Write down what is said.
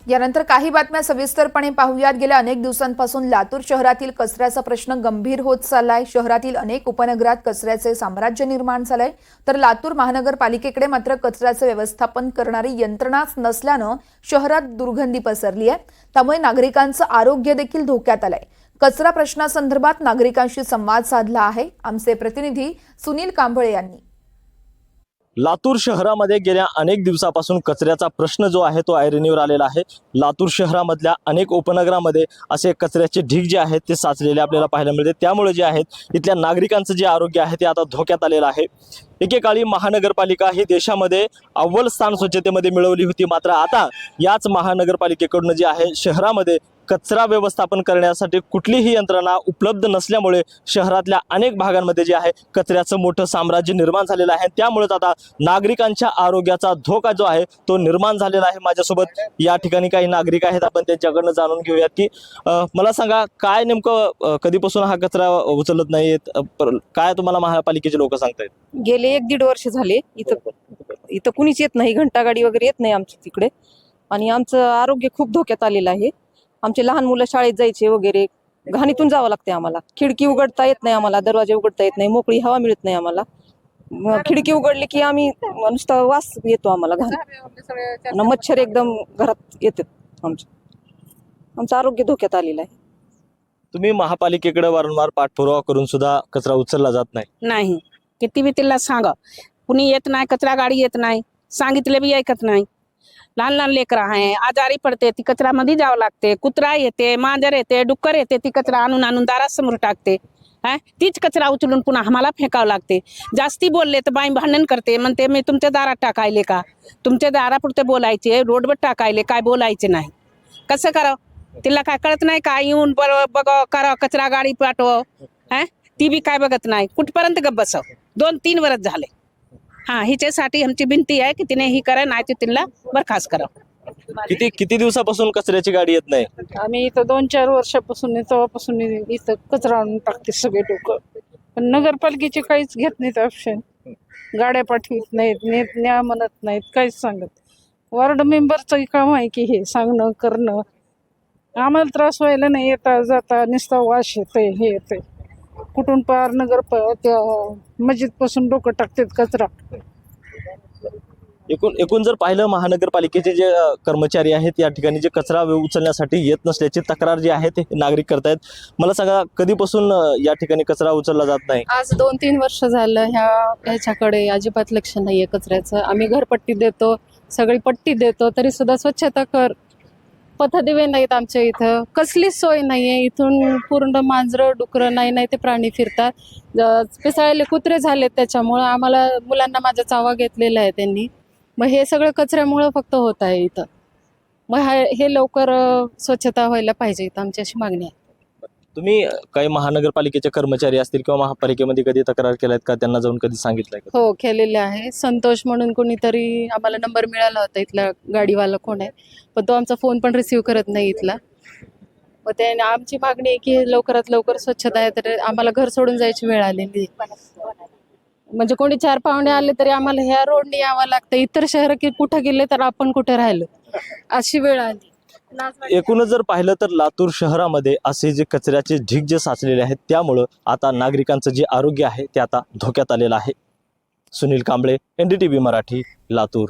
यानंतर काही बातम्या सविस्तरपणे पाहूयात। गेल्या अनेक दिवसांपासून लातूर शहरातील कचऱ्याचा प्रश्न गंभीर होत चाललाय। शहरातील अनेक उपनगरात कचऱ्याचे साम्राज्य निर्माण झालंय, तर लातूर महानगरपालिकेकडे मात्र कचऱ्याचे व्यवस्थापन करणारी यंत्रणाच नसल्यानं शहरात दुर्गंधी पसरली आहे। त्यामुळे नागरिकांचं आरोग्य देखील धोक्यात आलंय। कचरा प्रश्नासंदर्भात नागरिकांशी संवाद साधला आहे आमचे प्रतिनिधी सुनील कांबळे यांनी। लातूर शहरामध्ये गेल्या अनेक दिवसापासून कचऱ्याचा प्रश्न जो आहे तो ऐरणीवर आलेला आहे। लातूर शहरामधल्या अनेक उपनगरामध्ये असे कचऱ्याचे ढीग जे आहेत ते साचलेले आपल्याला पाहायला मिळते। त्यामुळे जे आहेत इथल्या नागरिकांचं जे आरोग्य आहे ते आता धोक्यात आलेलं आहे। एकेकाळी महानगरपालिका ही देशामध्ये अव्वल स्थान स्वच्छतेमध्ये मिळवली होती, मात्र आता याच महानगरपालिकेकडून जे आहे शहरामध्ये कचरा व्यवस्थापन करण्यासाठी कुठलीही यंत्रणा उपलब्ध नसल्यामुळे शहरातल्या अनेक भागांमध्ये जे आहे कचऱ्याचं मोठं साम्राज्य निर्माण झालेलं आहे। त्यामुळेच आता नागरिकांच्या आरोग्याचा धोका जो आहे तो निर्माण झालेला आहे। माझ्यासोबत या ठिकाणी काही नागरिक आहेत, आपण त्यांच्याकडनं जाणून घेऊयात की मला सांगा काय नेमकं कधीपासून हा कचरा उचलत नाहीत, काय तुम्हाला महापालिकेचे लोक सांगतायत? गेले 1-1.5 वर्ष झाले इथं कुणीच येत नाही, घंटागाडी वगैरे येत नाही आमच्या तिकडे, आणि आमचं आरोग्य खूप धोक्यात आलेलं आहे। आमचे लहान मुलं शाळेत जायचे वगैरे घाणीतून जावं लागते आम्हाला। खिडकी उघडता येत नाही आम्हाला, दरवाजे उघडता येत नाही, मोकळी हवा मिळत नाही आम्हाला। खिडकी उघडली की आम्ही नुसता वास येतो आम्हाला, घाण मच्छर एकदम घरात येतात। आमचं आरोग्य धोक्यात आलेलं आहे। तुम्ही महापालिकेकडे वारंवार पाठपुरावा करून सुद्धा कचरा उचलला जात नाही। किती बी तिला सांगा, कुणी येत नाही, कचरा गाडी येत नाही, सांगितले बी ऐकत नाही। लहान लहान लेकरं आहे, आजारी पडते, ती कचऱ्यामध्ये जावं लागते। कुत्रा येते, मांजर येते, डुक्कर येते, ती कचरा आणून दारासमोर टाकते। तीच कचरा उचलून पुन्हा आम्हाला फेकावं लागते। जास्ती बोलले तर बाई भांडण करते, म्हणते मी तुमच्या दारात टाकायले का? तुमच्या दारापुरते बोलायचे, रोडवर टाकायले काय बोलायचे नाही? कसं करावं? तिला काय कळत नाही का? येऊन बघ करा, कचरा गाडी पाठव, ती बी काय बघत नाही। कुठपर्यंत गप्प बसव? 2-3 वर्ष झाले। हिच्यासाठी आमची विनंती आहे की तिने ही करा, नाही तर तिला बरखास्त करा। किती दिवसापासून कचऱ्याची गाडी येत नाही? आम्ही इथं 2-4 वर्षापासून तेव्हापासून इथं कचरा आणून टाकते सगळे लोक, पण नगरपालिकेचे काहीच घेत नाहीत ऑप्शन। गाड्या पाठवित नाहीत, नेत न्या म्हणत नाहीत, काहीच सांगत। वॉर्ड मेंबरचं काम आहे की हे सांगणं करणं। आम्हाला त्रास व्हायला नाही, येता जाता नुसता वास येतंय, हे येतंय। कुठून पार त्या मस्जिद पासून डोकं टाकतात कचरा। एकूण जर पाहिलं महानगरपालिकेचे जे कर्मचारी आहेत या ठिकाणी जे कचरा उचलण्यासाठी येत नसल्याची तक्रार जी आहे ते नागरिक करतायत। मला सांगा कधीपासून या ठिकाणी कचरा उचलला जात नाही? आज 2-3 वर्ष झालं ह्याच्याकडे अजिबात लक्ष नाहीये कचऱ्याचं। आम्ही घरपट्टी देतो, सगळी पट्टी देतो, तरी सुद्धा स्वच्छता पथदिवे नाहीत आमच्या इथं, कसलीच सोय नाहीये। इथून पूर्ण मांजरं डुकरं नाही ते प्राणी फिरतात, पिसाळलेले कुत्रे झालेत। त्याच्यामुळं आम्हाला मुलांना माझा चावा घेतलेला आहे त्यांनी। मग हे सगळं कचऱ्यामुळं फक्त होत आहे इथं। मग हे लवकर स्वच्छता व्हायला पाहिजे इथं, आमची अशी मागणी आहे। तुम्ही काही महानगरपालिकेचे कर्मचारी असतील किंवा महापालिकेमध्ये कधी तक्रार केल्यात का? त्यांना जाऊन कधी सांगितलंय का? हो, केलेले आहे। संतोष म्हणून कोणीतरी आम्हाला नंबर मिळाला होता, इथला गाडीवाला कोण आहे, पण तो आमचा फोन पण रिसीव करत नाही इथला। मग त्याने आमची मागणी आहे की लवकरात लवकर स्वच्छता आहे, तर आम्हाला घर सोडून जायची वेळ आलेली। म्हणजे कोणी 4 पाहुणे आले तरी आम्हाला ह्या रोडने यावं लागतं, इतर शहर की कुठं गेले तर आपण कुठे राहिलो, अशी वेळ आली। एकूणच जर पाहिलं तर लातूर शहरामध्ये असे जे कचऱ्याचे ढीग जे साचलेले आहेत त्यामुळं आता नागरिकांचं जे आरोग्य आहे ते आता धोक्यात आलेलं आहे। सुनील कांबळे, NDTV मराठी, लातूर।